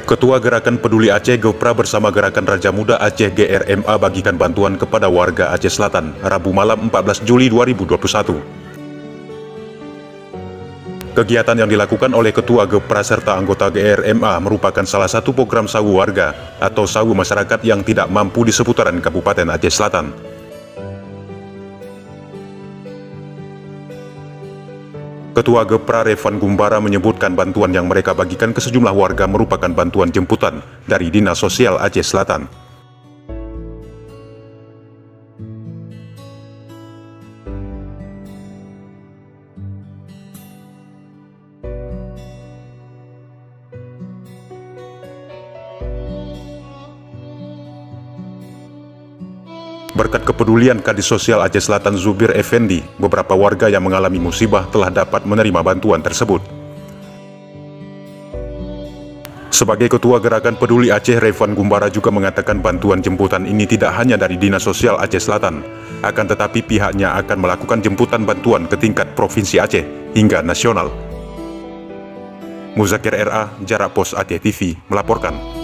Ketua Gerakan Peduli Aceh Gepra bersama Gerakan Raja Muda Aceh GRMA bagikan bantuan kepada warga Aceh Selatan Rabu malam 14 Juli 2021. Kegiatan yang dilakukan oleh Ketua Gepra serta anggota GRMA merupakan salah satu program sawu warga atau sawu masyarakat yang tidak mampu di seputaran Kabupaten Aceh Selatan. Ketua Gepra Revan Gumbara menyebutkan bantuan yang mereka bagikan ke sejumlah warga merupakan bantuan jemputan dari Dinas Sosial Aceh Selatan. Berkat kepedulian Kadis Sosial Aceh Selatan Zubir Effendi, beberapa warga yang mengalami musibah telah dapat menerima bantuan tersebut. Sebagai Ketua Gerakan Peduli Aceh, Revan Gumbara juga mengatakan bantuan jemputan ini tidak hanya dari Dinas Sosial Aceh Selatan, akan tetapi pihaknya akan melakukan jemputan bantuan ke tingkat Provinsi Aceh hingga nasional. Muzakir RA, Jarak Pos Aceh TV, melaporkan.